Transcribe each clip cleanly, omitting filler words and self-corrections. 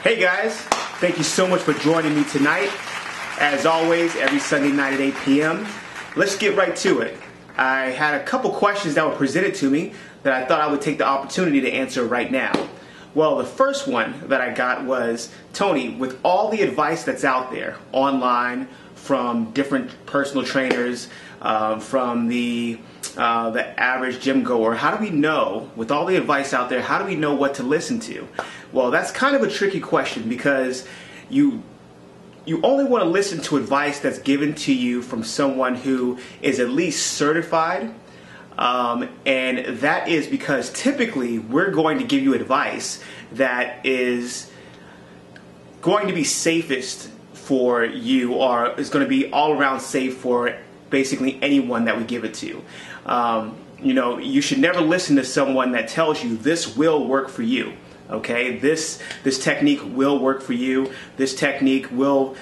Hey guys, thank you so much for joining me tonight. As always, every Sunday night at 8 p.m. Let's get right to it. I had a couple questions that were presented to me that I thought I would take the opportunity to answer right now. Well, the first one that I got was, Tony, with all the advice that's out there online from different personal trainers, from the average gym goer, how do we know, with all the advice out there, how do we know what to listen to? Well, that's kind of a tricky question because you only want to listen to advice that's given to you from someone who is at least certified. And that is because typically we're going to give you advice that is going to be safest for you, or is going to be all around safe for basically anyone that we give it to. You should never listen to someone that tells you this will work for you. Okay, this technique will work for you. This technique will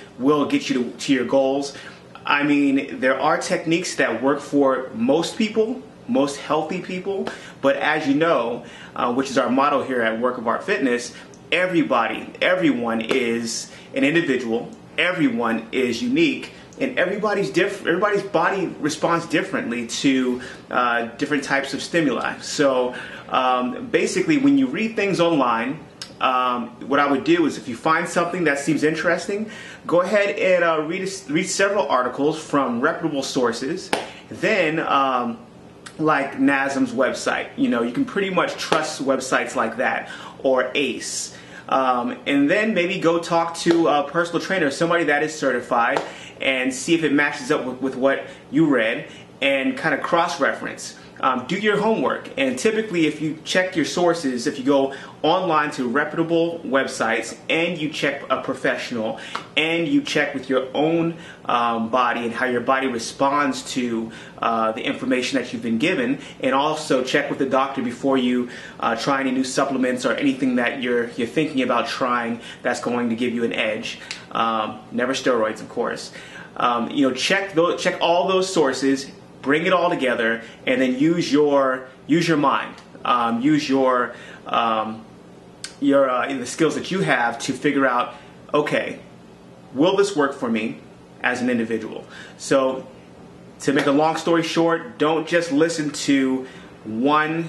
get you to your goals. I mean, there are techniques that work for most people, most healthy people, but as you know, which is our motto here at Work of Art Fitness, everyone is an individual, everyone is unique, and everybody's different. Everybody's body responds differently to different types of stimuli. So basically, when you read things online, what I would do is, if you find something that seems interesting, go ahead and read several articles from reputable sources. Then, like NASM's website, you can pretty much trust websites like that, or ACE. And then maybe go talk to a personal trainer, somebody that is certified, and see if it matches up with what you read, and kind of cross-reference. Do your homework, and typically if you check your sources, if you go online to reputable websites and you check a professional and you check with your own body and how your body responds to the information that you've been given, and also check with the doctor before you try any new supplements or anything that you're thinking about trying that's going to give you an edge. Never steroids, of course. Check all those sources. Bring it all together, and then use your mind. Use the skills that you have to figure out, okay, will this work for me as an individual? So, to make a long story short, don't just listen to one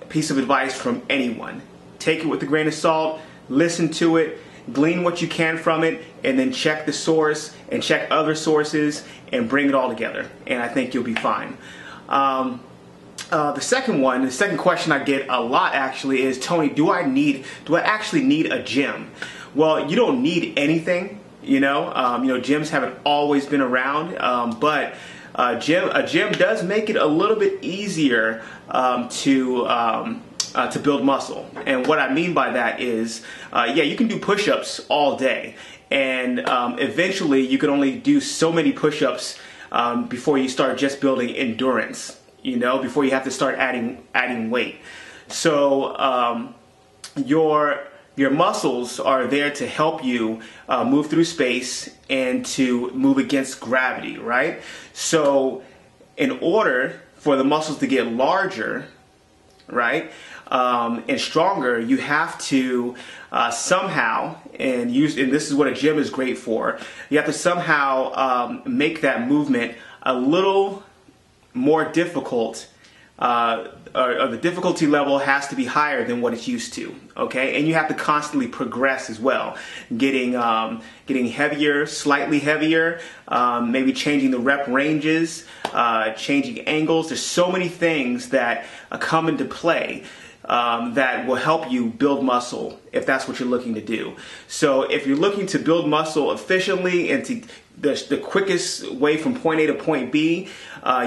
piece of advice from anyone. Take it with a grain of salt, listen to it, glean what you can from it, and then check the source and check other sources and bring it all together, and I think you'll be fine. The second question I get a lot actually is, Tony, do I actually need a gym? Well, you don't need anything. Gyms haven't always been around, but a gym does make it a little bit easier to build muscle. And what I mean by that is, you can do push-ups all day, and eventually you can only do so many push-ups before you start just building endurance, before you have to start adding weight. So your muscles are there to help you move through space and to move against gravity, right? So in order for the muscles to get larger, right, and stronger, you have to somehow, and this is what a gym is great for, you have to somehow make that movement a little more difficult, or the difficulty level has to be higher than what it's used to, okay? And you have to constantly progress as well, getting heavier, slightly heavier, maybe changing the rep ranges, changing angles. There's so many things that come into play that will help you build muscle if that's what you're looking to do. So if you're looking to build muscle efficiently and to the quickest way from point A to point B,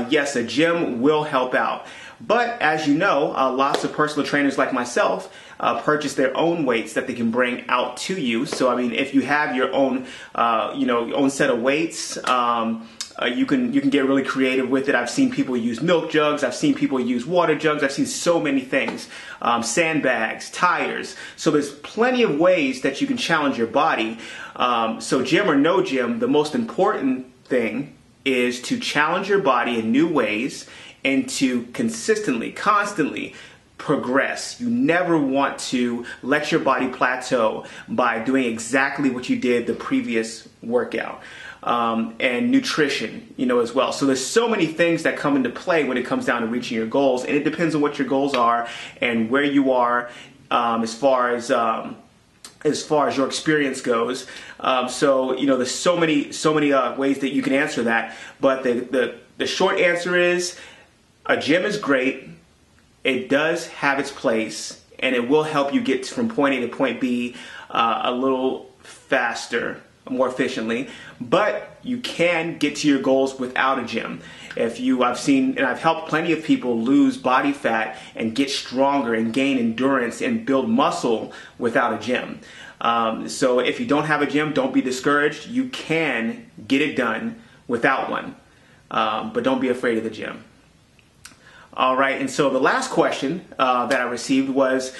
yes, a gym will help out. But as you know, lots of personal trainers like myself purchase their own weights that they can bring out to you. So I mean, if you have your own, your own set of weights, you can get really creative with it. I've seen people use milk jugs. I've seen people use water jugs. I've seen so many things. Sandbags, tires. So there's plenty of ways that you can challenge your body. So gym or no gym, the most important thing is to challenge your body in new ways and to constantly progress. You never want to let your body plateau by doing exactly what you did the previous workout. And nutrition, as well. So there's so many things that come into play when it comes down to reaching your goals, and it depends on what your goals are and where you are as far as your experience goes. So there's so many ways that you can answer that. But the short answer is a gym is great. It does have its place, and it will help you get from point A to point B a little faster, more efficiently. But you can get to your goals without a gym. I've seen and I've helped plenty of people lose body fat and get stronger and gain endurance and build muscle without a gym. So if you don't have a gym, don't be discouraged. You can get it done without one, but don't be afraid of the gym. All right, and so the last question that I received was,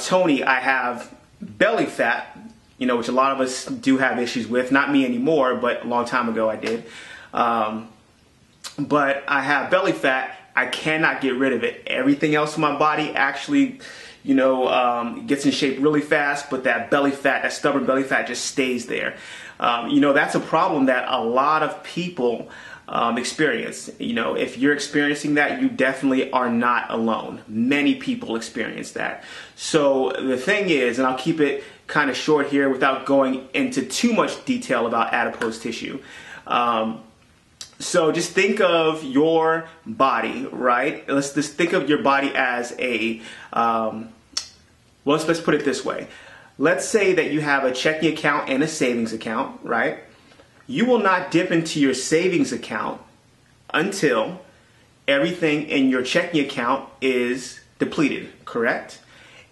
Tony, I have belly fat, which a lot of us do have issues with. Not me anymore, but a long time ago I did. But I have belly fat. I cannot get rid of it. Everything else in my body actually, gets in shape really fast, but that belly fat, that stubborn belly fat, just stays there. That's a problem that a lot of people experience. If you're experiencing that, you definitely are not alone. Many people experience that. So the thing is, and I'll keep it kind of short here without going into too much detail about adipose tissue. So just think of your body, right? Let's just think of your body as let's put it this way. Let's say that you have a checking account and a savings account, right? You will not dip into your savings account until everything in your checking account is depleted, correct?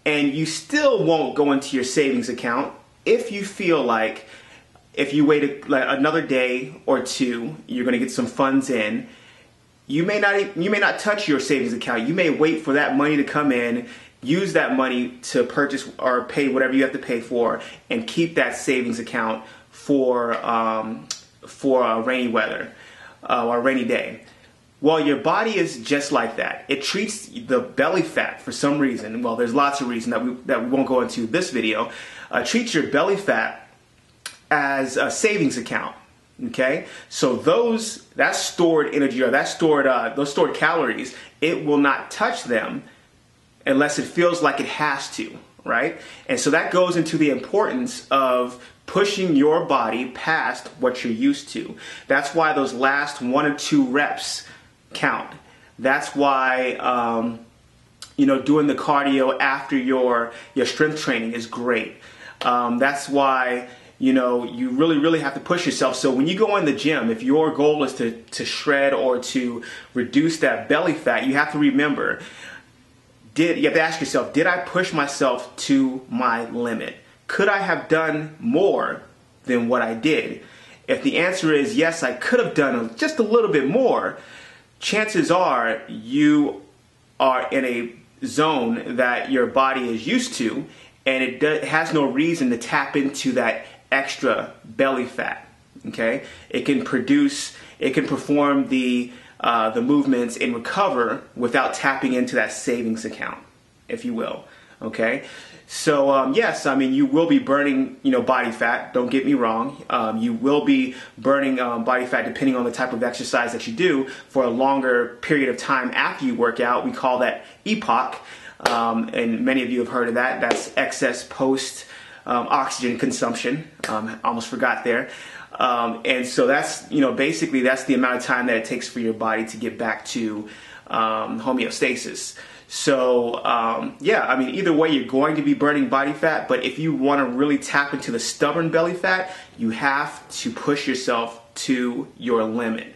And you still won't go into your savings account if you feel like if you wait another day or two, you're going to get some funds in. You may not touch your savings account. You may wait for that money to come in, use that money to purchase or pay whatever you have to pay for, and keep that savings account for rainy weather or rainy day. Well, your body is just like that. It treats the belly fat for some reason. Well, there's lots of reasons that we won't go into this video. Treats your belly fat as a savings account. Okay, so that stored energy or those stored calories, it will not touch them unless it feels like it has to, right? And so that goes into the importance of pushing your body past what you're used to. That's why those last 1 or 2 reps count. That's why doing the cardio after your strength training is great. That's why you really have to push yourself. So when you go in the gym, if your goal is to shred or to reduce that belly fat, you have to remember, you have to ask yourself, did I push myself to my limit? Could I have done more than what I did? If the answer is yes, I could have done just a little bit more, chances are you are in a zone that your body is used to, and it has no reason to tap into that extra belly fat. Okay, it can perform the movements and recover without tapping into that savings account, if you will. Okay, so yes, you will be burning body fat. Don't get me wrong. You will be burning body fat depending on the type of exercise that you do for a longer period of time after you work out. We call that EPOC, and many of you have heard of that. That's excess post oxygen consumption. Almost forgot there. And so that's, basically that's the amount of time that it takes for your body to get back to homeostasis. So, either way, you're going to be burning body fat, but if you want to really tap into the stubborn belly fat, you have to push yourself to your limit.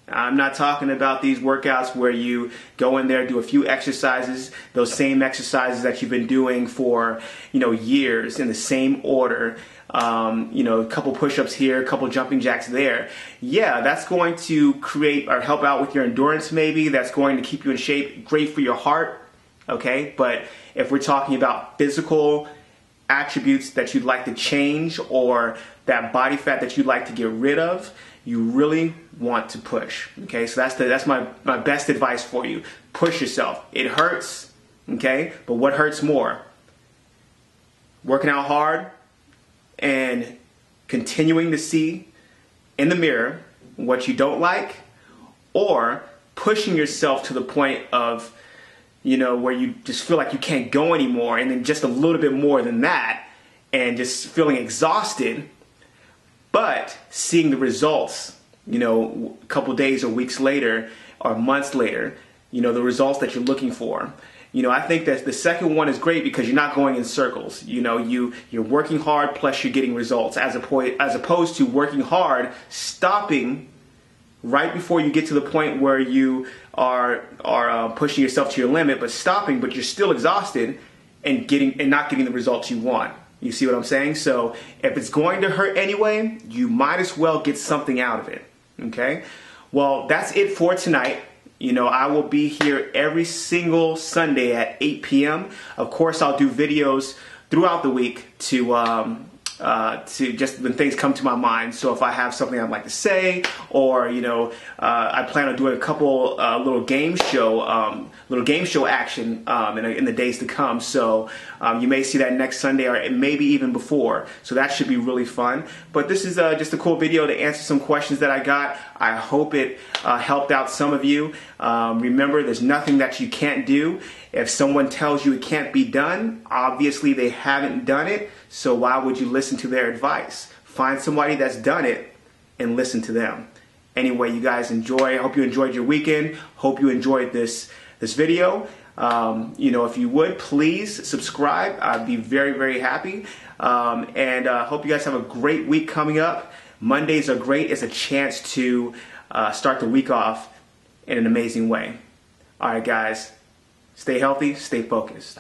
I'm not talking about these workouts where you go in there, do a few exercises, those same exercises that you've been doing for, years in the same order, a couple push-ups here, a couple jumping jacks there. Yeah, that's going to create or help out with your endurance maybe. That's going to keep you in shape, great for your heart, okay? But if we're talking about physical attributes that you'd like to change or that body fat that you'd like to get rid of, you really want to push. Okay, so that's my best advice for you. Push yourself. It hurts. Okay? But what hurts more? Working out hard and continuing to see in the mirror what you don't like, or pushing yourself to the point of, where you just feel like you can't go anymore, and then just a little bit more than that, and just feeling exhausted, but seeing the results, a couple days or weeks later or months later, the results that you're looking for. I think that the second one is great because you're not going in circles. You're working hard plus you're getting results, as opposed to working hard, stopping right before you get to the point where you are pushing yourself to your limit, but stopping, but you're still exhausted and not getting the results you want. You see what I'm saying? So if it's going to hurt anyway, you might as well get something out of it. Okay? Well, that's it for tonight. I will be here every single Sunday at 8 p.m. Of course, I'll do videos throughout the week to just when things come to my mind. So if I have something I'd like to say, or I plan on doing a couple little game show action in the days to come. So you may see that next Sunday, or maybe even before. So that should be really fun. But this is just a cool video to answer some questions that I got. I hope it helped out some of you. Remember, there's nothing that you can't do. If someone tells you it can't be done, obviously they haven't done it. So why would you listen to their advice? Find somebody that's done it and listen to them. Anyway, you guys enjoy. I hope you enjoyed your weekend. Hope you enjoyed this video. If you would, please subscribe. I'd be very, very happy. And hope you guys have a great week coming up. Mondays are great. It's a chance to start the week off in an amazing way. All right, guys. Stay healthy. Stay focused.